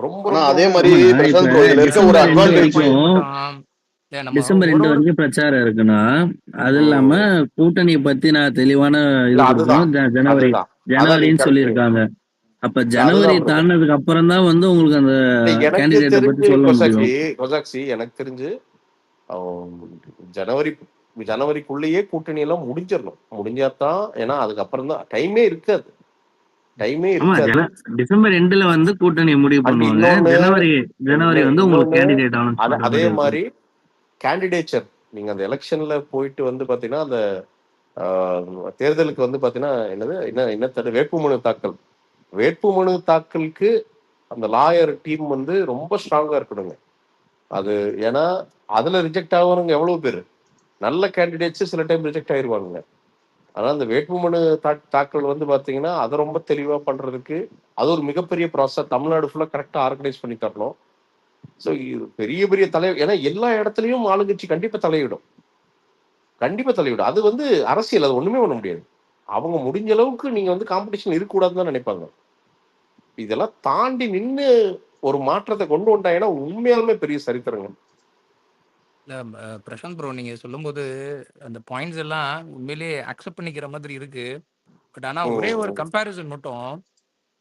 ரொம்ப ஆனா ரொம்ப அதே ரொம்ப மாதிரி ஆமாண்ணா. இப்ப பிரசாந்த் ப்ரோ இதுல இருக்க ஒரு டிசம்பர் 2 அட்வான்டேஜ். வரைக்கும் நம்ம டிசம்பர் ஒரு 2 ஒரு வரைக்கும் பிரச்சாரம் இருக்குன்னா, அது இல்லாம கூட்டணியை பத்தி நான் தெளிவான இல்ல இது அதுதான் கொடுக்கணும். ஜனவரி அதுதான் அதான் நீங்க ஜனவரின்னு கரெக்ட். சொல்லியிருக்காங்க. அப்ப இல்ல ஜனவரி அதுதான் பிரதர். தாண்டினதுக்கு அப்புறம் தான் வந்து உங்களுக்கு அந்த இல்ல எனக்கு கேண்டிடேட்டை பத்தி தெரிஞ்சு சொல்ல முடியும். கொசாக்சி எனக்கு தெரிஞ்சு அவன் ஜனவரி ஜனவரிக்குள்ளேயே கூட்டணி எல்லாம் முடிஞ்சாதான். ஏன்னா அதுக்கப்புறம் தான் டைமே ஆமா, இருக்காது. டிசம்பர் 2ல வந்து கூட்டணியை முடிவு அண்ட் பண்ணுவாங்க. இன்னொன்னு ஜனவரி வந்து உங்களுக்கு இன்னொன்னு கேண்டிடேட் அனௌன்ஸ் பண்ற அதே மாதிரி இருக்கும். மாதிரி கேண்டிடேச்சர் நீங்க அந்த எலெக்ஷன்ல போயிட்டு வந்து பாத்தீங்கன்னா அந்த தேர்தலுக்கு வந்து பாத்தீங்கன்னா என்ன வேட்புமனு தாக்கலுக்கு அந்த லாயர் டீம் வந்து ரொம்ப ஸ்ட்ராங்கா இருக்கணுங்க. அது ஏன்னா அதுல ரிஜெக்ட் ஆகிறவங்க எவ்வளவு பேரு நல்ல கேண்டிடேட்ஸ் சில டைம் ரிஜெக்ட் ஆயிருவாங்க. ஆனா அந்த வேட்புமனு தாக்கல் வந்து பாத்தீங்கன்னா அதை ரொம்ப தெளிவா பண்றதுக்கு அது ஒரு மிகப்பெரிய ப்ராசஸ். தமிழ்நாடு ஃபுல்லா கரெக்டா ஆர்கனைஸ் பண்ணி தரணும். ஸோ இது பெரிய பெரிய தலைவர், ஏன்னா எல்லா இடத்துலயும் ஆளுங்கட்சி கண்டிப்பா தலையிடும். அது வந்து அரசியல், அது ஒண்ணுமே பண்ண முடியாது. அவங்க முடிஞ்ச அளவுக்கு நீங்க வந்து காம்படிஷன் இருக்கக்கூடாதுன்னு தான் நினைப்பாங்க. இதெல்லாம் தாண்டி நின்று ஒரு மாற்றத்தை கொண்டு வந்தாங்கன்னா உண்மையாலுமே பெரிய சரித்திரங்க. பிரசாந்த் ப்ரோ நீங்க சொல்லும்போது அந்த பாயிண்ட்ஸ் எல்லாம் உண்மையிலேயே அக்செப்ட் பண்ணிக்கிற மாதிரி இருக்கு. பட் ஆனா ஒரே ஒரு கம்பேரிசன் மட்டும்,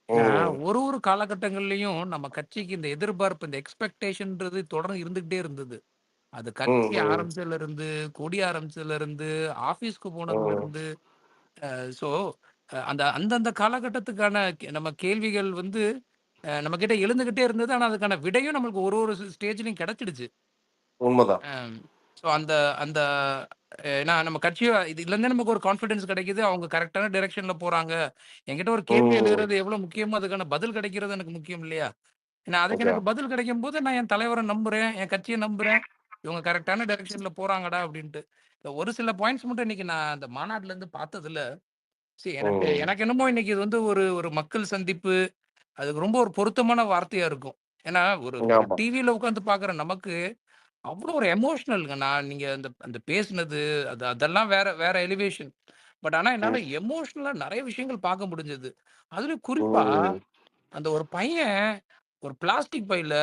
ஏன்னா ஒரு ஒரு காலகட்டங்கள்லயும் நம்ம கட்சிக்கு இந்த எதிர்பார்ப்பு, இந்த எக்ஸ்பெக்டேஷன்ன்றது தொடர்ந்து இருந்துகிட்டே இருந்தது. அது கட்சி ஆரம்பிச்சதுல இருந்து, கொடி ஆரம்பிச்சதுல இருந்து, ஆபீஸ்க்கு போனதுல இருந்து. ஸோ அந்த அந்தந்த காலகட்டத்துக்கான நம்ம கேள்விகள் வந்து நம்ம கிட்ட எழுந்துகிட்டே இருந்தது. ஆனா அதுக்கான விடையும் நம்மளுக்கு ஒரு ஒரு ஸ்டேஜ்லயும் கிடைச்சிடுச்சு. உண்மைதான். ஸோ அந்த அந்த ஏன்னா நம்ம கட்சியை இதுலேருந்தே நமக்கு ஒரு கான்ஃபிடன்ஸ் கிடைக்குது. அவங்க கரெக்டான டைரக்ஷன்ல போறாங்க. என்கிட்ட ஒரு கேள்வி எழுதுறது எவ்வளவு முக்கியமோ அதுக்கான பதில் கிடைக்கிறது எனக்கு முக்கியம் இல்லையா? ஏன்னா அதுக்கு எனக்கு பதில் கிடைக்கும் போது நான் என் தலைவரை நம்புறேன், என் கட்சியை நம்புறேன். இவங்க கரெக்டான டைரக்ஷன்ல போறாங்கடா அப்படின்ட்டு. ஒரு சில பாயிண்ட்ஸ் மட்டும் இன்னைக்கு நான் அந்த மாநாட்டுல இருந்து பார்த்ததுல எனக்கு எனக்கு என்னமோ இன்னைக்கு இது வந்து ஒரு ஒரு மக்கள் சந்திப்பு. அதுக்கு ரொம்ப ஒரு பொருத்தமான வார்த்தையா இருக்கும். ஏன்னா ஒரு ஒரு டிவியில உட்காந்து பாக்குற நமக்கு அவ்வளோ ஒரு எமோஷனலுங்க. நீங்க அந்த அந்த பேசுனது அதெல்லாம் வேற வேற எலிவேஷன். பட் ஆனா என்னால எமோஷனலா நிறைய விஷயங்கள் பார்க்க முடிஞ்சது. அதுலயும் குறிப்பா அந்த ஒரு பையன் ஒரு பிளாஸ்டிக் பையில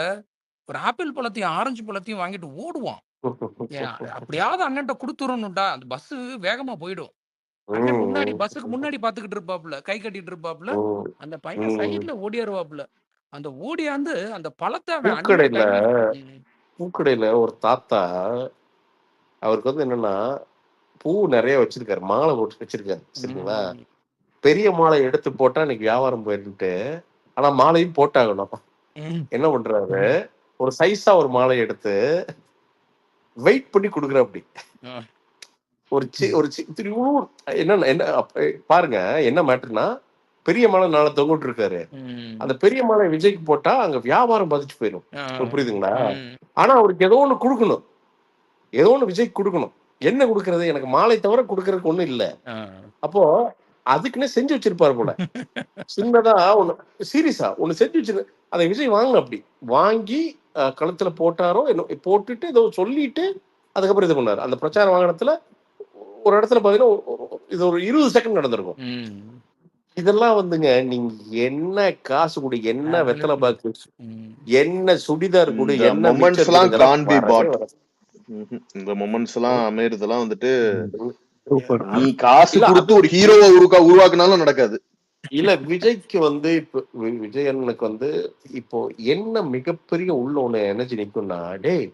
ஒரு ஆப்பிள் பழத்தையும் ஆரஞ்சு பழத்தையும் வாங்கிட்டு ஓடுவான். அப்படியாவது அண்ணன்ட்ட கொடுத்துடணும்டா. அந்த பஸ் வேகமா போயிடும். அண்ணன் முன்னாடி பஸ்ஸுக்கு முன்னாடி பாத்துக்கிட்டு இருப்பாப்புல, கை கட்டிட்டு இருப்பாப்புல. அந்த பையன் சைடுல ஓடியாருவாப்புல. அந்த ஓடியாந்து அந்த பழத்தை அவன் அண்ணன் கையில பூக்கடையில ஒரு தாத்தா, அவருக்கு வந்து என்னன்னா பூ நிறைய வச்சிருக்காரு, மாலை போட்டு வச்சிருக்காரு. சரிங்களா? பெரிய மாலை எடுத்து போட்டா இன்னைக்கு வியாபாரம் போயிட்டு, ஆனா மாலையும் போட்டாகணும். என்ன பண்றாரு, ஒரு சைஸா ஒரு மாலை எடுத்து வெயிட் பண்ணி கொடுக்குற. அப்படி ஒரு என்ன பாருங்க, என்ன மேட்டர்னா பெரிய மாலை நாளை தொங்கிட்டு இருக்காரு. அந்த பெரிய மாலை விஜய்க்கு போட்டா அங்க வியாபாரம் பாதிச்சு போயிடும். புரியுதுங்களா? ஆனா அவருக்கு ஏதோ ஒண்ணு கொடுக்கணும், ஏதோ ஒண்ணு விஜய்க்கு கொடுக்கணும். என்ன கொடுக்கறது, எனக்கு மாலை தவிர கொடுக்கறதுக்கு ஒண்ணும் இல்ல. அப்போ அதுக்குன்னே செஞ்சு வச்சிருப்பாரு போல. சின்னதா ஒண்ணு, சீரியஸா ஒண்ணு செஞ்சு வச்சிரு. அதை விஜய் வாங்க, அப்படி வாங்கி கழுத்துல போட்டாரோ போட்டுட்டு ஏதோ சொல்லிட்டு அதுக்கப்புறம் இது பண்ணாரு. அந்த பிரச்சார வாகனத்துல ஒரு இடத்துல பாத்தீங்கன்னா இது ஒரு 20 செகண்ட் நடந்திருக்கும். இதெல்லாம் வந்துங்க, நீங்க என்ன காசு கொடு, என்ன வெத்தலை பாக்கு, என்ன சுடிதார் கொடு, என்ன மொமெண்ட்ஸ் எல்லாம் கான் பி பாட். இந்த மொமெண்ட்ஸ் எல்லாம் அமையறதெல்லாம் வந்துட்டு நீ காசு கொடுத்து ஒரு ஹீரோவை உருவாக்குனாலும் நடக்காது. இல்ல விஜய்க்கு வந்து இப்ப விஜய் அண்ணனுக்கு வந்து இப்போ என்ன மிகப்பெரிய உள்ள ஒண்ணு எனர்ஜி நிக்கும்னா, டேய்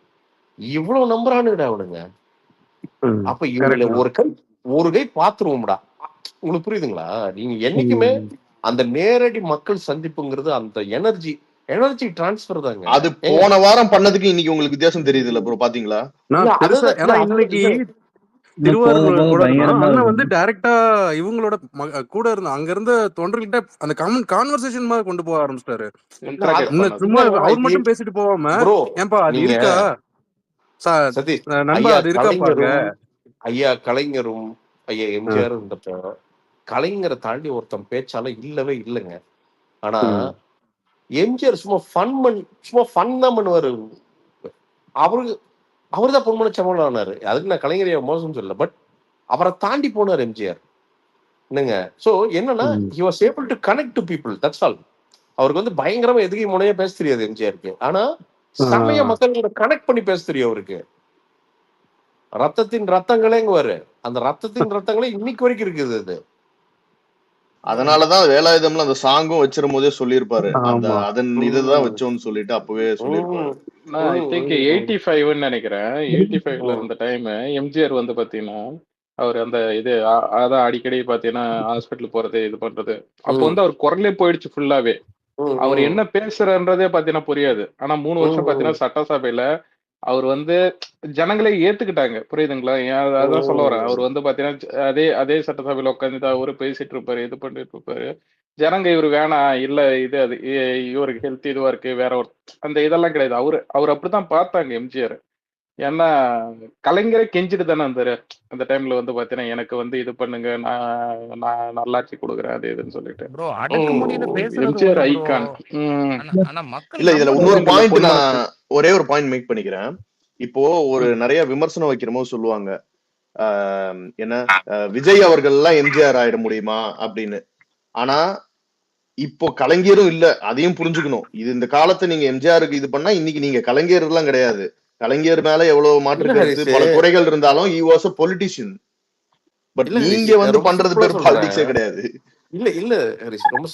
இவ்வளவு நம்புறானுடா அவனுங்க. அப்ப இவங்கள ஒரு கை பாத்துருவோம்டா. உங்களுக்கு புரியுதுங்களா? நீங்க என்னைக்குமே அந்த நேரடி மக்கள் சந்திப்புங்கிறது அந்த எனர்ஜி டிரான்ஸ்பர் தாங்க. அது போன வாரம் பண்ணதுக்கு இன்னைக்கு உங்களுக்கு வித்தியாசம் தெரியுது இல்ல ப்ரோ? பாத்தீங்களா? இன்னைக்கு திருவாரூர் அண்ணன் வந்து டைரக்டா இவங்களோட கூட இருந்த அங்க இருந்த தொண்டர்கிட்ட அந்த கான்வர்சேஷன் மாதிரி கொண்டு போக ஆரம்பிச்சிட்டாரு. சும்மா அவர் மட்டும் பேசிட்டு போவாம, ஏன்பா அது இருக்கா நண்பா, அது இருக்கா பாருங்க. ஐயா கலைஞரும் ஐயா எம்ஜிஆர் இருந்தப்போ கலைஞரை தாண்டி ஒருத்தன் பேச்சால இல்லவே இல்லைங்க. ஆனா எம்ஜிஆர் சும்மா ஃபன் தான் பண்ணுவாரு. அவருதான் பொன்மன செம்மல் ஆனாரு. அதுக்கு நான் கலைஞரைய மோசம் சொல்லல, பட் அவரை தாண்டி போனார் எம்ஜிஆர். என்னங்க, சோ என்னன்னா he was able to connect to people, that's all. அவருக்கு வந்து பயங்கரமா எதுகை முனையா பேச தெரியாது எம்ஜிஆருக்கு. ஆனா செமைய மக்களோட கனெக்ட் பண்ணி பேச தெரியும் அவருக்கு. ரத்தத்தின் ரத்தங்களேங்குவாரு. அந்த ரத்தத்தின் ரத்தங்களே இன்னைக்கு வரைக்கும் இருக்குது அது. அதனாலதான் வேலாயுதம்ல அந்த சாங்கும் வச்சிரும் போதே சொல்லியிருப்பாரு. அந்த அதன் இதுதான் வச்சோம்னு சொல்லிட்டு அப்பவே சொல்லியிருப்பாரு. நான் ஐ திங்க் 85ன்னு நினைக்கிறேன். 85ல இருந்த டைம் எம்ஜிஆர் வந்து பாத்தீங்கன்னா அவர் அந்த இது அதான் அடிக்கடி பாத்தீங்கன்னா ஹாஸ்பிட்டல் போறது இது பண்றது. அப்போ வந்து அவர் குரலே போயிடுச்சு ஃபுல்லாவே. அவர் என்ன பேசுறன்றதே பாத்தீங்கன்னா புரியாது. ஆனா 3 வருஷம் பாத்தீங்கன்னா சட்டசபையில அவர் வந்து ஜனங்களே ஏத்துக்கிட்டாங்க. புரியுதுங்களா? அதான் சொல்ல வரேன். அவர் வந்து பாத்தீங்கன்னா அதே சட்டசபையில உட்காந்துட்டு அவரு பேசிட்டு இருப்பாரு, இது பண்ணிட்டு இருப்பாரு. ஜனங்க இவரு வேணாம், இல்ல இது அது இவருக்கு ஹெல்த் இதுவா இருக்கு, வேற ஒரு அந்த இதெல்லாம் கிடையாது. அவர் அப்படித்தான் பார்த்தாங்க எம்ஜிஆர். ஏன்னா கலைஞரே கெஞ்சிட்டு தானே இருந்தாரு அந்த டைம்ல வந்து பாத்தீங்கன்னா எனக்கு வந்து இது பண்ணுங்க, நான் நல்லாட்சி கொடுக்குறேன் அது இதுன்னு சொல்லிட்டு. ப்ரோ அடக்குமுறையில பேசுறது எம்ஜிஆர் ஒண்ணு bro. ஐகான். ஆனா மக்கள் இல்ல இதுல நம்பணும் இன்னொரு bro. பாயிண்ட் நான் ஒரே ஒரு பாயிண்ட் மேக் பண்ணிக்கிறேன். இப்போ ஒரு நிறைய விமர்சனம் வைக்கிற போது சொல்லுவாங்க என்ன விஜய் அவர்கள் எல்லாம் எம்ஜிஆர் ஆயிட முடியுமா அப்படின்னு. ஆனா இப்போ கலைஞரும் இல்ல, அதையும் புரிஞ்சுக்கணும். இது இந்த காலத்தை நீங்க எம்ஜிஆருக்கு இது பண்ணா இன்னைக்கு நீங்க கலைஞர் எல்லாம் கிடையாது. கலைஞர் மேல எவ்வளவு மாற்று கருத்து பல குறைகள் இருந்தாலும் he was a politician. But நீங்க வந்து பண்றது பேர் பாலிடிக்ஸே கிடையாது. இல்ல ரொம்ப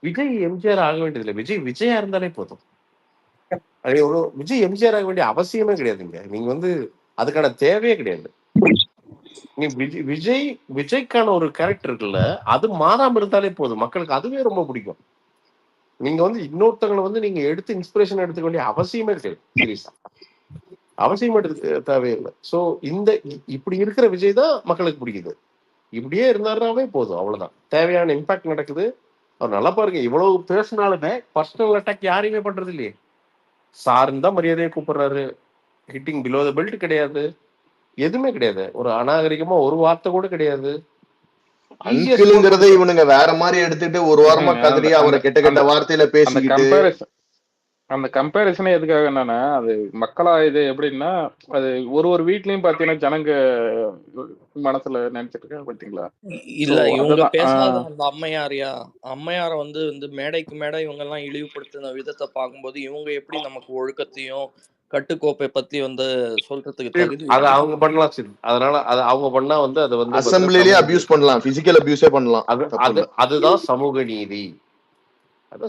விஜய் எம்ஜிஆர் ஆக வேண்டியது இல்ல. விஜயா இருந்தாலே போதும். அது விஜய் எம்ஜிஆர் ஆக வேண்டிய அவசியமே கிடையாதுங்க. நீங்க வந்து அதுக்கான தேவையே கிடையாது. நீ விஜய்க்கான ஒரு கேரக்டர் இருக்குல்ல, அது மாறாம இருந்தாலே போதும். மக்களுக்கு அதுவே ரொம்ப பிடிக்கும். நீங்க வந்து இன்னொருத்தவங்களை வந்து நீங்க எடுத்து இன்ஸ்பிரேஷன் எடுத்துக்க வேண்டிய அவசியமே கிடையாது. சீரியஸா அவசியம் எடுத்து தேவையில்லை. சோ இப்படி இருக்கிற விஜய் தான் மக்களுக்கு பிடிக்குது. இப்படியே இருந்தாருனாவே போதும், அவ்வளவுதான். தேவையான இம்பாக்ட் நடக்குது. அவர் நல்லா பாருங்க, இவ்வளவு பேசினாலுமே பர்சனல் அட்டாக் யாரையுமே பண்றது இல்லையே. சாருன்னு தான் மரியாதையை கூப்பிடுறாரு. ஹிட்டிங் பிலோ த பெல்ட் கிடையாது, எதுவுமே கிடையாது. ஒரு அநாகரிகமா ஒரு வார்த்தை கூட கிடையாது. அங்கிள்ங்கிறத இவனுங்க வேற மாதிரி எடுத்துட்டு ஒரு வாரமா கதறி அவரை கெட்ட வார்த்தையில பேசிக்கிட்டு அந்த கம்பேரிசனே எதுக்காக என்னன்னா, அது மக்களா இது எப்படின்னா அது ஒரு வீட்லயும் பாத்தீங்கன்னா ஜனங்க மனசுல நினைச்சிட்டு இருக்காங்க பாத்தீங்களா? இல்ல இவங்க பேசாத அந்த அம்மையார வந்து மேடைக்கு மேடை இவங்க எல்லாம் இழிவுபடுத்தின விதத்தை பார்க்கும்போது இவங்க எப்படி நமக்கு ஒழுக்கத்தையும் கட்டுக்கோப்பை பத்தி வந்து சொல்றதுக்கு தகுதி அது அவங்க பண்ணலாம். அதனால அது அவங்க பண்ணா வந்து அது வந்து அசெம்பிளிலேயே அபியூஸ் பண்ணலாம், பிசிக்கல் அபியூஸே பண்ணலாம். அதுதான் சமூக நீதி.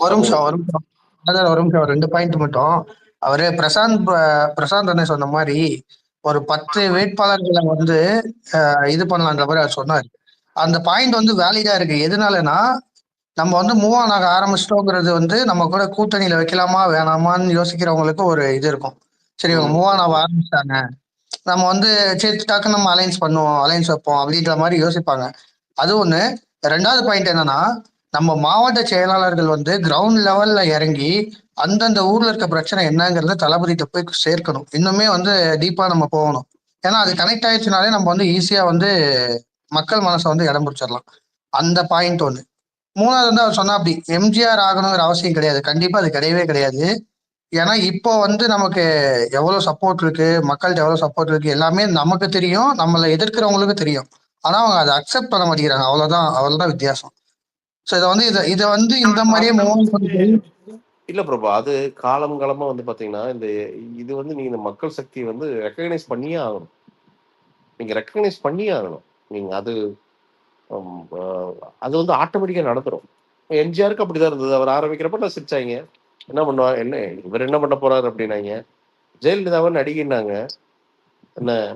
ஒரு நிமிஷம் 2 பாயிண்ட் மட்டும். அவரு பிரசாந்த் அண்ணன் சொன்ன மாதிரி ஒரு 10 வேட்பாளர்களை வந்து இது பண்ணலான்ற மாதிரி அவர் சொன்னாரு. அந்த பாயிண்ட் வந்து வேலிடா இருக்கு. எதனாலனா நம்ம வந்து மூவ் ஆன் ஆக ஆரம்பிச்சிட்டோங்கிறது வந்து நம்ம கூட கூட்டணியில வைக்கலாமா வேணாமான்னு யோசிக்கிறவங்களுக்கு ஒரு இது இருக்கும். சரி இவங்க மூவ் ஆன் ஆக ஆரம்பிச்சிட்டாங்க, நம்ம வந்து சரி டக்குன்னு நம்ம அலைன்ஸ் பண்ணுவோம், அலைன்ஸ் வைப்போம் அப்படின்ற மாதிரி யோசிப்பாங்க. அது ஒண்ணு. 2வது பாயிண்ட் என்னன்னா, நம்ம மாவட்ட செயலாளர்கள் வந்து கிரவுண்ட் லெவல்ல இறங்கி அந்தந்த ஊர்ல இருக்க பிரச்சனை என்னங்கிறத தளபதிட்ட போய் சேர்க்கணும். இன்னுமே வந்து டீப்பா நம்ம போகணும். ஏன்னா அது கனெக்ட் ஆயிடுச்சுனாலே நம்ம வந்து ஈஸியா வந்து மக்கள் மனசை வந்து இடம் பிடிச்சிடலாம். அந்த பாயிண்ட் ஒண்ணு. 3வது வந்து அவர் சொன்னா அப்படி எம்ஜிஆர் ஆகணுங்கிற அவசியம் கிடையாது. கண்டிப்பா அது கிடையவே கிடையாது. ஏன்னா இப்போ வந்து நமக்கு எவ்வளவு சப்போர்ட் இருக்கு, மக்கள்கிட்ட எவ்வளவு சப்போர்ட் இருக்கு எல்லாமே நமக்கு தெரியும், நம்மளை எதிர்க்கிறவங்களுக்கு தெரியும். ஆனா அவங்க அதை அக்செப்ட் பண்ண மாட்டேங்கிறாங்க. அவ்வளவுதான் வித்தியாசம். சோ இதை வந்து இந்த மாதிரியே இல்ல பிரபா, அது காலமா வந்து பாத்தீங்கன்னா இது வந்து நீங்க இந்த மக்கள் சக்தியை வந்து ரெக்கக்னைஸ் பண்ணியே ஆகணும். நீங்க அது வந்து ஆட்டோமேட்டிக்கா நடந்துரும். எம்ஜிஆருக்கு அப்படிதான் இருந்தது. அவர் ஆரம்பிக்கிறப்ப நான் சிரிச்சாங்க, என்ன பண்ணுவாங்க, இவர் என்ன பண்ண போறாரு அப்படின்னாங்க. ஜெயலலிதாவை நடிகைன்னாங்க,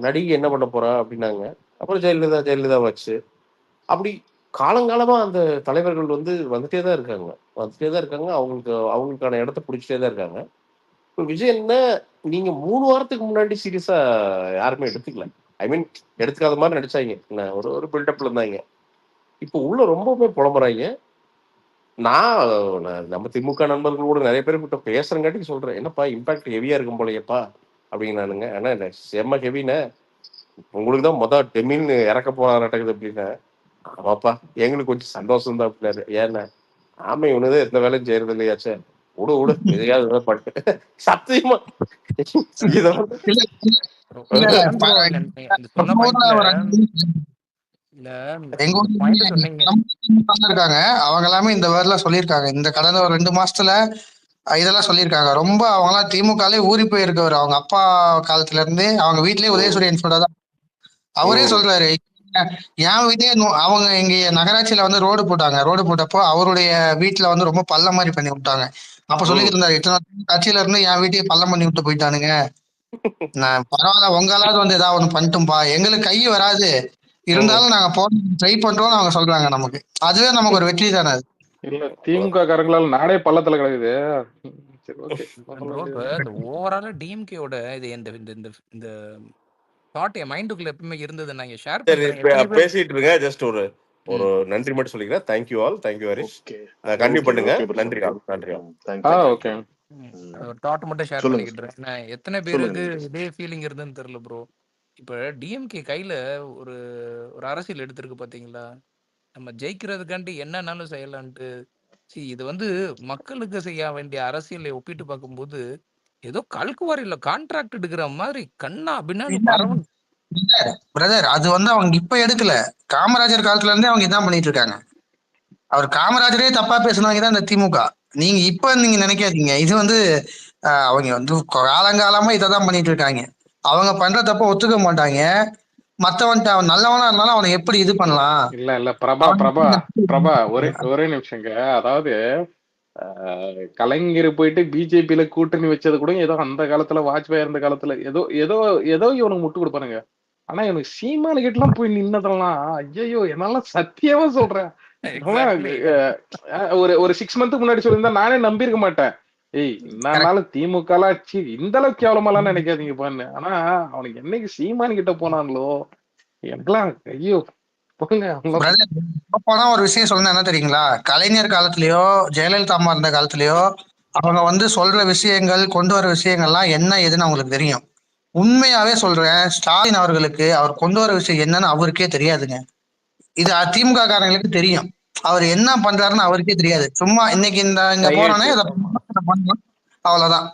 நடிகை என்ன பண்ண போறா அப்படின்னாங்க. அப்புறம் ஜெயலலிதா வச்சு அப்படி காலங்காலமா அந்த தலைவர்கள் வந்து வந்துட்டே தான் இருக்காங்க. அவங்களுக்கான இடத்த பிடிச்சிட்டே தான் இருக்காங்க. இப்போ விஜய் என்ன, நீங்க 3 வாரத்துக்கு முன்னாடி சீரியஸா யாருமே எடுத்துக்கல. எடுத்துக்காத மாதிரி நடிச்சாங்க. ஒரு பில்டப்ல இருந்தாங்க. இப்போ உள்ள ரொம்பவே புலம்புறாங்க. நான் நம்ம திமுக நண்பர்கள் கூட நிறைய பேர் கிட்ட பேசுறங்காட்டி சொல்றேன், என்னப்பா இம்பாக்ட் ஹெவியா இருக்கும் போலயப்பா அப்படின்னானுங்க. ஆனா செம்ம ஹெவின, உங்களுக்கு தான் டெமின்னு இறக்க போறாட்டக்குது அப்படின்னா. ஆமாப்பா எங்களுக்கு கொஞ்சம் சந்தோஷம் தான் அப்படின்னாரு. ஏன்னா ஆமா இவனுதான் எந்த வேலையும் செய்யறது இல்லையாச்சே, விடு எதையாவது பண்ணிட்டு சத்தியமா இல்ல எங்க இந்த ஊர்ல பாயிண்ட் சொன்னீங்க. இருக்காங்க, அவங்க எல்லாமே இந்த வேர்லாம் சொல்லியிருக்காங்க. இந்த கடந்த ஒரு 2 மாசத்துல இதெல்லாம் சொல்லியிருக்காங்க. ரொம்ப அவங்கலாம் திமுகலே ஊறி போயிருக்கவர். அவங்க அப்பா காலத்துல இருந்து அவங்க வீட்லயே உதயசூரியன் கூட தான். அவரே சொல்றாரு, என் வீட்லயே அவங்க எங்க நகராட்சியில வந்து ரோடு போட்டாங்க. ரோடு போட்டப்போ அவருடைய வீட்டுல வந்து ரொம்ப பள்ளம் மாதிரி பண்ணி விட்டாங்க. அப்ப சொல்லிட்டு இருந்தாரு, இத்தனை கட்சியில இருந்து என் வீட்டையே பள்ளம் பண்ணி விட்டு போயிட்டானுங்க. நான் பரவாயில்ல, உங்களாவது வந்து ஏதாவது ஒண்ணு பண்ணிட்டும்பா, எங்களுக்கு கை வராது, இருந்தாலும் நாங்க போட ட்ரை பண்றோம்னு அவங்க சொல்றாங்க. நமக்கு அதுவே நமக்கு ஒரு வெற்றி தானே. அது இல்ல திமுக காரங்களால நாடே பள்ளத்துல கிடக்குது. சரி ஓகே. ப்ரோ இப்போ இந்த ஓவராலா டிஎம்கேவோட இது இந்த இந்த இந்த இந்த தாட் என் மைண்டுக்குள்ள எப்பவுமே இருந்தது. நான் இங்க ஷேர் சரி, பண்றேன். எத்தனை பேர் பேசிட்டு இருங்க. ஜஸ்ட் ஒரு நன்றி மட்டும் சொல்லிக்கிறேன். Thank you all. Thank you Harish. Okay continue okay பண்ணுங்க. ஓகே நன்றி ஆல். நன்றி ஆல். Thank you okay. ஒரு தாட் மட்டும் ஷேர் சொல்லுங்க பண்ணிக்கிட்டுறேன். நான் எத்தனை சொல்லுங்க பேருக்கு நீங்க. இதே ஃபீலிங் இருந்ததுன்னு தெரியல ப்ரோ. இப்போ டிஎம்கே கையில ஒரு ஒரு அரசியல் எடுத்திருக்கு பாத்தீங்களா? நம்ம ஜெயிக்கிறதுக்காண்டி என்னன்னாலும் செய்யலான்ட்டு. இது வந்து மக்களுக்கு செய்ய வேண்டிய அரசியலை ஒப்பிட்டு பார்க்கும்போது ஏதோ கல்குவாரியில கான்ட்ராக்ட் எடுக்கிற மாதிரி கண்ணா பின்னாடி பரவன். பிரதர், அது வந்து அவங்க இப்ப எடுக்கல, காமராஜர் காலத்துல இருந்தே அவங்க இதான் பண்ணிட்டு இருக்காங்க. அவர் காமராஜரே தப்பா பேசுனவங்க தான் இந்த திமுக. நீங்க இப்ப நீங்க நினைக்காதீங்க, இது வந்து அவங்க வந்து காலங்காலமா இதைதான் பண்ணிட்டு இருக்காங்க. அவங்க பண்ற தப்ப ஒத்துக்க மாட்டாங்க. மத்தவன்ட்ட அவன் நல்லவனா இருந்தாலும் அவனை எப்படி இது பண்ணலாம். இல்ல பிரபா ஒரே நிமிஷங்க. அதாவது கலைஞர் போயிட்டு பிஜேபியில கூட்டணி வச்சது கூட ஏதோ அந்த காலத்துல வாஜ்பாய் இருந்த காலத்துல ஏதோ ஏதோ ஏதோ இவனுக்கு முட்டு கொடுப்பானுங்க. ஆனா இவனுக்கு சீமானு கிட்டலாம் போய் நின்னதெல்லாம் ஐயோ என்னால சத்தியமா சொல்றேன். ஒரு 6 மந்த் முன்னாடி சொல்லியிருந்தா நானே நம்பியிருக்க மாட்டேன். ஏய் என்னாலும் திமுக இந்த அளவுக்கு கேவலமாலாம் நினைக்காதீங்க பான்னு. ஆனா அவனுக்கு என்னைக்கு சீமான் கிட்ட போனாங்களோ எனக்குலாம் ஐயோ போனா ஒரு விஷயம் சொல்லணும் என்ன தெரியுங்களா, கலைஞர் காலத்திலயோ ஜெயலலிதா அம்மா இருந்த காலத்திலயோ அவங்க வந்து சொல்ற விஷயங்கள், கொண்டு வர விஷயங்கள்லாம் என்ன ஏதுன்னு அவங்களுக்கு தெரியும். உண்மையாவே சொல்றேன், ஸ்டாலின் அவர்களுக்கு அவர் கொண்டு வர விஷயம் என்னன்னு அவருக்கே தெரியாதுங்க. இது திமுக காரங்களுக்கு தெரியும். அவர் என்ன பண்றாருன்னு அவருக்கே தெரியாது. சும்மா இன்னைக்கு இங்க போறானே அவ்வளவுதான்.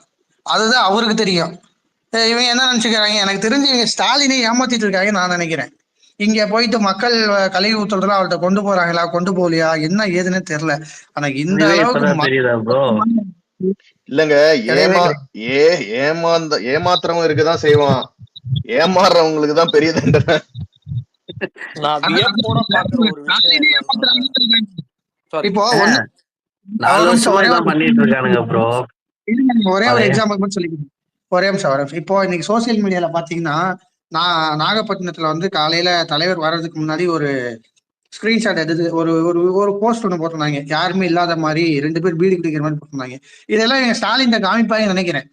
அதுதான் அவருக்கு தெரியும். இவங்க என்ன நினைச்சுக்கிறாங்க, எனக்கு தெரிஞ்சு இவங்க ஸ்டாலினை ஏமாத்திட்டு இருக்காங்க நான் நினைக்கிறேன். இங்க போயிட்டு மக்கள் கழுவி ஊத்துறதுல அவர்கிட்ட கொண்டு போறாங்களா கொண்டு போகலையா என்ன ஏதுன்னு தெரியல. ஆனா இந்த அளவுக்கு இல்லங்க, ஏமாத்துறவங்க இருக்குதான் செய்வான், ஏமாறுறவங்களுக்கு தான் பெரிய தண்டனை. இப்போ ஒரே ஒரு எக்ஸாம்பிள் மட்டும் சொல்லிக்கிறேன். ஒரே நிமிஷம். இப்போ இன்னைக்கு சோசியல் மீடியால பாத்தீங்கன்னா, நான் நாகப்பட்டினத்துல வந்து காலையில தலைவர் வர்றதுக்கு முன்னாடி ஒரு ஸ்கிரீன்ஷாட் எடுத்து ஒரு ஒரு ஒரு போஸ்ட் ஒண்ணு போட்டிருந்தாங்க. யாருமே இல்லாத மாதிரி 2 பேர் பீடி குடிக்கிற மாதிரி போட்டிருந்தாங்க. இதெல்லாம் எங்க ஸ்டாலின் காமிப்பாங்கன்னு நினைக்கிறேன்.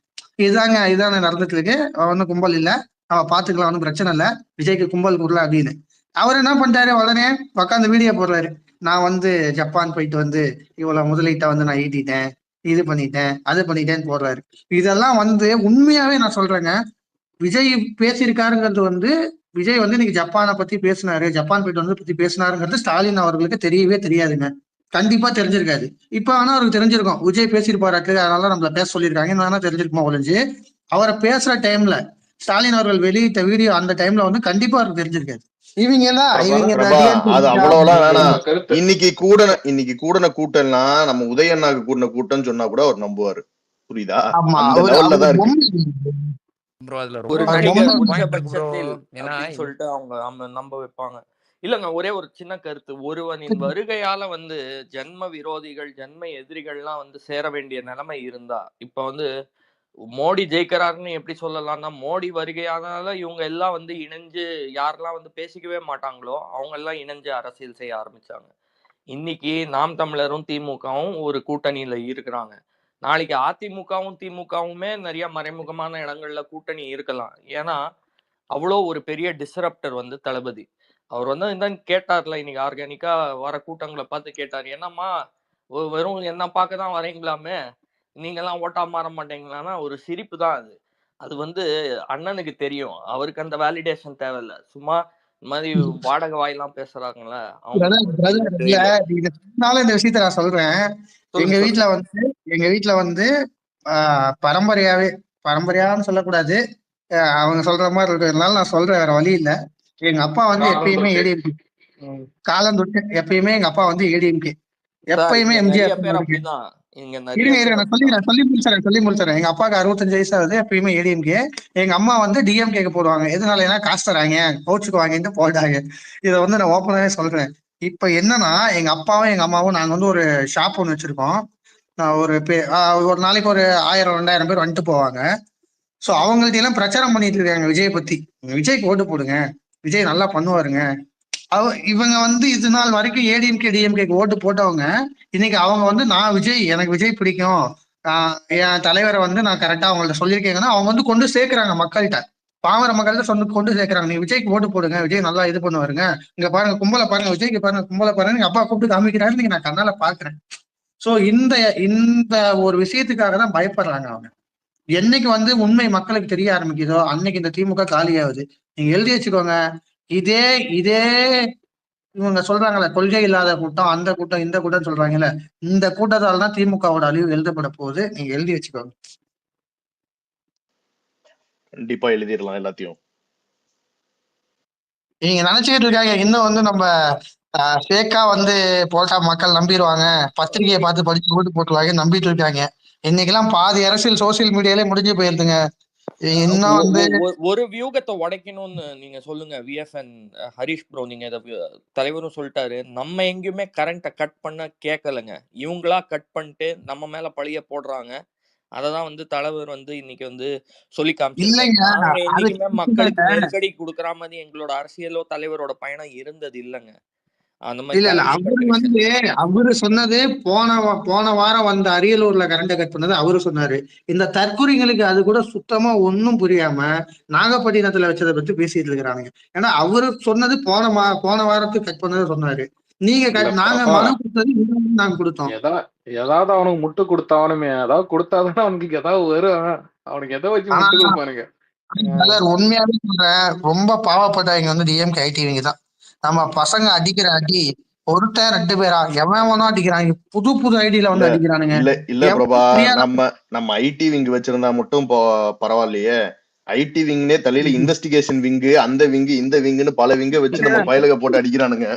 இதுதாங்க நடந்துட்டு இருக்கு, ஒன்னும் கும்பல் இல்ல, அவ பாத்துக்கலாம், ஒன்னும் பிரச்சனை இல்ல, விஜய்க்கு கும்பல் கூடல அப்படின்னு. அவர் என்ன பண்ணிட்டாரு, உடனே உட்காந்து வீடியோ போடுறாரு. நான் வந்து ஜப்பான் போயிட்டு வந்து இவ்வளவு முதலீட்டை வந்து நான் ஈட்டிட்டேன், இது பண்ணிட்டேன், அது பண்ணிட்டேன்னு போடுறாரு. இதெல்லாம் வந்து உண்மையாவே நான் சொல்றேங்க, விஜய் பேசியிருக்காருங்கிறது வந்து விஜய் வந்து இன்னைக்கு ஜப்பானை பத்தி பேசினாரு, ஜப்பான் போயிட்டு வந்து பத்தி பேசினாருங்கிறது ஸ்டாலின் அவர்களுக்கு தெரியவே தெரியாதுங்க. கண்டிப்பா தெரிஞ்சிருக்காது. இப்ப ஆனா அவருக்கு தெரிஞ்சிருக்கும், விஜய் பேசியிருப்பாராக்கு, அதனால நம்மள பேச சொல்லியிருக்காங்க தெரிஞ்சிருக்குமா ஒழிஞ்சு அவரை பேசுற டைம்ல ஸ்டாலின் அவர்கள் வெளியிட்ட வீடியோ அந்த டைம்ல வந்து கண்டிப்பா அவருக்கு தெரிஞ்சிருக்காது. இவங்க அது அவ்வளவுலாம் வேணாம். இன்னைக்கு கூடன கூட்டம்னா நம்ம உதயண்ணாக்கு கூட்டின கூட்டம் சொன்னா கூட அவர் நம்புவாரு. புரியுதா? அந்த லெவல்ல தான் இருக்கு. ஒரு நடிகர் உச்சபட்சத்தில் அப்படின்னு சொல்லிட்டு அவங்க நம்ப வைப்பாங்க. இல்லங்க, ஒரே ஒரு சின்ன கருத்து. ஒருவனின் வருகையால வந்து ஜென்ம விரோதிகள், ஜென்ம எதிரிகள்லாம் வந்து சேர வேண்டிய நிலைமை இருந்தா, இப்ப வந்து மோடி ஜெயிக்கிறாருன்னு எப்படி சொல்லலாம்னா, மோடி வருகையானால இவங்க எல்லாம் வந்து இணைஞ்சு யாரெல்லாம் வந்து பேசிக்கவே மாட்டாங்களோ அவங்க எல்லாம் இணைஞ்சு அரசியல் செய்ய ஆரம்பிச்சாங்க. இன்னைக்கு நாம் தமிழரும் திமுகவும் ஒரு கூட்டணியில இருக்கிறாங்க. நாளைக்கு அதிமுகவும் திமுகவுமே நிறைய மறைமுகமான இடங்கள்ல கூட்டணி இருக்கலாம். ஏன்னா அவ்வளோ ஒரு பெரிய டிஸ்ரப்டர் வந்து தளபதி. அவர் வந்து என்னன்னு கேட்டார்ல, இன்னைக்கு ஆர்கானிக்கா வர கூட்டங்களை பார்த்து கேட்டார், என்னம்மா வெறும் என்ன பார்க்க தான் வரீங்களாமே, நீங்கெல்லாம் ஓட்டா மாற மாட்டீங்களான்னா ஒரு சிரிப்பு தான் அது. அது வந்து அண்ணனுக்கு தெரியும், அவருக்கு அந்த வேலிடேஷன் தேவையில்லை. சும்மா இந்த மாதிரி வாடகை வாயெல்லாம் பேசுறாங்கல்ல இந்த விஷயத்த நான் சொல்றேன். எங்க வீட்டுல வந்து பரம்பரையான்னு சொல்லக்கூடாது, அவங்க சொல்ற மாதிரி இருக்கிறதுனால நான் சொல்றேன், வேற வழி இல்ல. எங்க அப்பா வந்து எப்பயுமே காலந்தொட்டு எப்பயுமே எங்க அப்பா வந்து ஏடிஎம்கே, சார் எப்பயுமே இங்க நிறைய எம்ஜிஆர். பேர் அப்படிதான். இங்க நிறைய இருங்க பேர் நான் அப்படிதான். சொல்லி முடிச்சிடறேன். எங்க அப்பாவுக்கு 65 வயசு ஆகுது, எப்பயுமே ஏடிஎம்கே. எங்க அம்மா வந்து டிஎம்கேக்கு போடுவாங்க. எதனால? ஏன்னா காசு தராங்க, கோச்சுக்குவாங்கன்ட்டு போட்டாங்க. இதை வந்து நான் ஓப்பனாவே சொல்றேன். இப்ப என்னன்னா, எங்க அப்பாவும் எங்க அம்மாவும் நாங்க வந்து ஒரு ஷாப் ஒன்று வச்சிருக்கோம். நான் ஒரு நாளைக்கு ஒரு 1000 2000 பேர் வந்துட்டு போவாங்க. சோ அவங்கள்ட்ட எல்லாம் பிரச்சாரம் பண்ணிட்டு இருக்காங்க விஜய் பத்தி. விஜய்க்கு ஓட்டு போடுங்க, விஜய் நல்லா பண்ணுவாருங்க. இவங்க வந்து இது நாள் வரைக்கும் ஏடிஎம்கே டிஎம்கேக்கு ஓட்டு போட்டவங்க, இன்னைக்கு அவங்க வந்து நான் விஜய், எனக்கு விஜய் பிடிக்கும், என் தலைவரை வந்து நான் கரெக்டா அவங்கள்ட்ட சொல்லியிருக்கேங்கன்னா அவங்க வந்து கொண்டு சேர்க்கிறாங்க மக்கள்கிட்ட. பாமர மக்கள்கிட்ட கொண்டு சேர்க்கிறாங்க. நீ விஜய்க்கு ஓட்டு போடுங்க, விஜய் நல்லா இது பண்ணுவாருங்க, இங்க பாருங்க கும்பலை பாருங்க, விஜய்க்கு பாருங்க கும்பலை பாருங்க, எங்க அப்பா கூப்பிட்டு காமிக்கிறாரு, நீங்க நான் கண்ணால பாக்குறேன். சோ இந்த இந்த ஒரு விஷயத்துக்காக தான் பயப்படுறாங்க அவங்க. என்னைக்கு வந்து உண்மை மக்களுக்கு தெரிய ஆரம்பிக்குதோ அன்னைக்கு இந்த திமுக காலியாகுது. நீங்க எழுதி வச்சுக்கோங்க. இதே இதே இவங்க சொல்றாங்கல்ல, கொள்கை இல்லாத கூட்டம், அந்த கூட்டம் இந்த கூட்டம் சொல்றாங்கல்ல, இந்த கூட்டத்தால தான் திமுகவோட அழிவு எழுதப்பட போகுது. நீங்க எழுதி வச்சுக்கோங்க. கண்டிப்பா எழுதிடலாம் எல்லாத்தையும். நீங்க நினைச்சுக்கிட்டு இருக்காங்க இன்னும் வந்து நம்ம ஃபேக்கா வந்து போட்டா மக்கள் நம்பிடுவாங்க, பத்திரிகையை பார்த்து படிச்சு ஓட்டு போட்டுருவாங்க நம்பிட்டு இருக்காங்க. இன்னைக்கெல்லாம் பாதி அரசியல் சோசியல் மீடியாலே முடிஞ்சு போயிருதுங்க. இன்னும் வந்து ஒரு வியூகத்தை உடைக்கணும்னு நீங்க சொல்லுங்க விஎஃப்என் ஹரிஷ் ப்ரோ. நீங்க இதை தலைவரும் சொல்லிட்டாரு, நம்ம எங்கேயுமே கரண்ட்டை கட் பண்ண கேட்கலங்க, இவங்களா கட் பண்ணிட்டு நம்ம மேல பழிய போடுறாங்க. அததான் வந்து தலைவர் வந்து இன்னைக்கு வந்து சொல்லி காமிச்சிருக்காங்க. நாங்க என்னைக்குமே மக்களுக்கு நெருக்கடி கொடுக்குற மாதிரி எங்களோட அரசியலோ தலைவரோட பயணம் இருந்தது இல்லைங்க. அந்த மாதிரி இல்ல அவரு வந்து அவரு சொன்னது போன வாரம் வந்த அரியலூர்ல கரண்ட் கட் பண்ணது அவரு சொன்னாரு. இந்த தற்குறிங்களுக்கு அது கூட சுத்தமா ஒன்னும் புரியாம நாகப்பட்டினத்துல வச்சதை பத்தி பேசிட்டு இருக்கிறாங்க. ஏன்னா அவரு சொன்னது போன வாரத்துக்கு கட் பண்ணது சொன்னாரு. நீங்க நாங்க மனு கொடுத்தது நாங்க கொடுத்தோம். ஏதாவது அவனுக்கு முட்டு கொடுத்தாவனுமே, ஏதாவது கொடுத்தாதான் அவனுக்கு ஏதாவது வரும். அவனுக்கு எதை வச்சு முட்டு கொடுப்பானுங்க. உண்மையாவே சொல்றேன், ரொம்ப பாவப்பட்டவங்க வந்து டிஎம்கே ஐடிவிங்க தான். நம்ம பசங்க அடிக்கிற அடி ஒருத்தன் 2 பேரா எவன் அடிக்கிறாங்க, புது ஐடியில வந்து அடிக்கிறானுங்க. இல்ல பிரபா, நம்ம ஐடி விங் வச்சிருந்தா மட்டும் பரவாயில்லையே. ஐடி விங்னே தலையில இன்வெஸ்டிகேஷன் விங்கு, அந்த விங்கு இந்த விங்குன்னு பல விங்க வச்சு நம்ம பயலுக போட்டு அடிக்கிறானுங்க.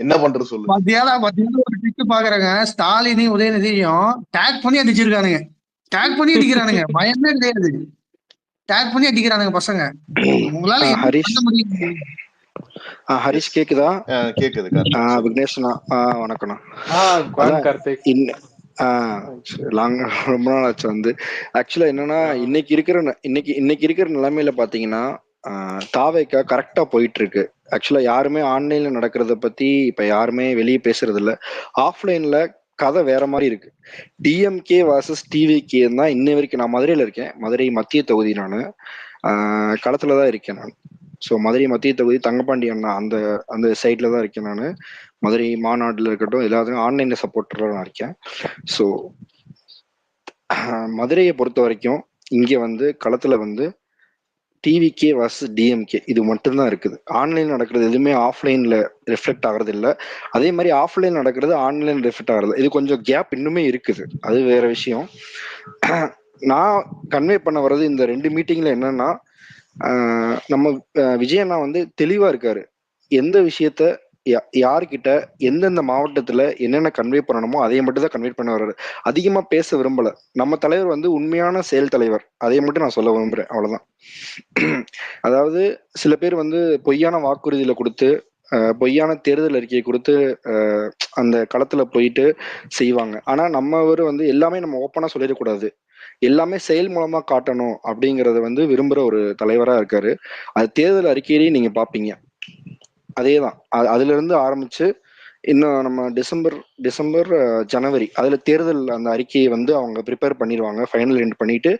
என்ன பண்றது சொல்லு. மத்தியானம் ஒரு டிக்கு பாக்குறாங்க, ஸ்டாலினையும் உதயநிதியும் டேக் பண்ணி அடிச்சிருக்கானுங்க. டேக் பண்ணி அடிக்கிறானுங்க, பயமே கிடையாது. டேக் பண்ணி அடிக்கிறானுங்க பசங்க. உங்களால பண்ண முடியும். ஹரிஷ் கேக்குதா? கேக்குது. விக்னேஷ்னா வணக்கம்ண்ணா. ரொம்ப நாள் ஆச்சு வந்து. ஆக்சுவலா என்னன்னா, இன்னைக்கு இருக்கிற நிலைமையில பாத்தீங்கன்னா தாவேக்கா கரெக்டா போயிட்டு இருக்கு. ஆக்சுவலா யாருமே ஆன்லைன்ல நடக்கிறத பத்தி இப்ப யாருமே வெளியே பேசுறது இல்ல. ஆஃப்லைன்ல கதை வேற மாதிரி இருக்கு. டிஎம்கே வர்சஸ் டிவிகே தான் இன்ன வரைக்கும். நான் மதுரையில இருக்கேன், மதுரை மத்திய தொகுதி. நான் களத்துலதான் இருக்கேன். நான் மதுரை மத்திய தொகுதி தங்கப்பாண்டி அண்ணா அந்த சைட்ல தான் இருக்கேன். நான் மதுரை மாநாடுல இருக்கட்டும் எல்லாத்துக்கும் ஆன்லைன்ல சப்போர்ட்டரா நான் இருக்கேன். ஸோ மதுரையை பொறுத்த வரைக்கும் இங்க வந்து களத்துல வந்து டிவிகே வர்சஸ் டிஎம்கே இது மட்டும்தான் இருக்குது. ஆன்லைன் நடக்கிறது எதுவுமே ஆஃப்லைன்ல ரிஃப்ளெக்ட் ஆகுறது இல்லை. அதே மாதிரி ஆஃப்லைன் நடக்கிறது ஆன்லைன் ரிஃப்ளெக்ட் ஆகுறது. இது கொஞ்சம் கேப் இன்னுமே இருக்குது, அது வேற விஷயம். நான் கன்வே பண்ண வர்றது இந்த 2 மீட்டிங்ல என்னன்னா, நம்ம விஜயண்ணா வந்து தெளிவா இருக்காரு. எந்த விஷயத்த யாருக்கிட்ட எந்தெந்த மாவட்டத்துல என்னென்ன கன்வே பண்ணணுமோ அதைய மட்டும் தான் கன்வே பண்ண வர்றாரு. அதிகமா பேச விரும்பல. நம்ம தலைவர் வந்து உண்மையான செயல் தலைவர், அதைய மட்டும் நான் சொல்ல விரும்புறேன், அவ்வளவுதான். அதாவது சில பேர் வந்து பொய்யான வாக்குறுதியில கொடுத்து பொய்யான தேர்தல் அறிக்கையை கொடுத்து அந்த களத்துல போயிட்டு செய்வாங்க. ஆனா நம்மவர் வந்து எல்லாமே நம்ம ஓப்பனா சொல்லிடக்கூடாது, எல்லாமே செயல் மூலமா காட்டணும் அப்படிங்கறத வந்து விரும்புற ஒரு தலைவரா இருக்காரு. அது தேர்தல் அறிக்கையிலையும் நீங்க பாப்பீங்க. அதேதான், அதுல இருந்து ஆரம்பிச்சு இன்னும் நம்ம டிசம்பர் ஜனவரி அதுல தேர்தல் அந்த அறிக்கையை வந்து அவங்க ப்ரிப்பேர் பண்ணிடுவாங்க, ஃபைனல் எண்ட் பண்ணிட்டு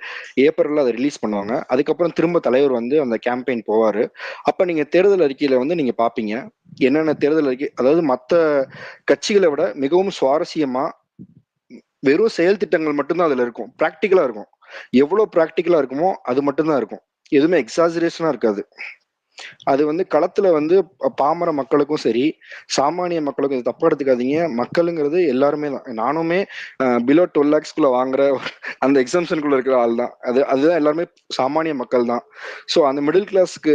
ஏப்ரல்ல அதை ரிலீஸ் பண்ணுவாங்க. அதுக்கப்புறம் திரும்ப தலைவர் வந்து அந்த கேம்பெயின் போவாரு. அப்ப நீங்க தேர்தல் அறிக்கையில வந்து நீங்க பாப்பீங்க என்னென்ன தேர்தல் அறிக்கை, அதாவது மற்ற கட்சிகளை விட மிகவும் சுவாரஸ்யமா வெறும் செயல் திட்டங்கள் மட்டும்தான் அதுல இருக்கும், பிராக்டிக்கலா இருக்கும். எவ்வளவு பிராக்டிக்கலா இருக்குமோ அது மட்டும்தான் இருக்கும், எதுவுமே எக்ஸாஜரேஷனா இருக்காது. அது வந்து களத்துல வந்து பாமர மக்களுக்கும் சரி சாமானிய மக்களுக்கும், இது தப்பா எடுத்துக்காதீங்க, மக்களுங்கிறது எல்லாருமே தான். நானுமே பிலோ 12 lakhs வாங்குற அந்த எக்ஸம்ஷனுக்குள்ள இருக்கிற ஆள் தான். அதுதான் எல்லாருமே சாமானிய மக்கள் தான். ஸோ அந்த மிடில் கிளாஸ்க்கு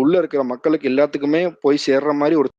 உள்ள இருக்கிற மக்களுக்கு எல்லாத்துக்குமே போய் சேர்ற மாதிரி ஒரு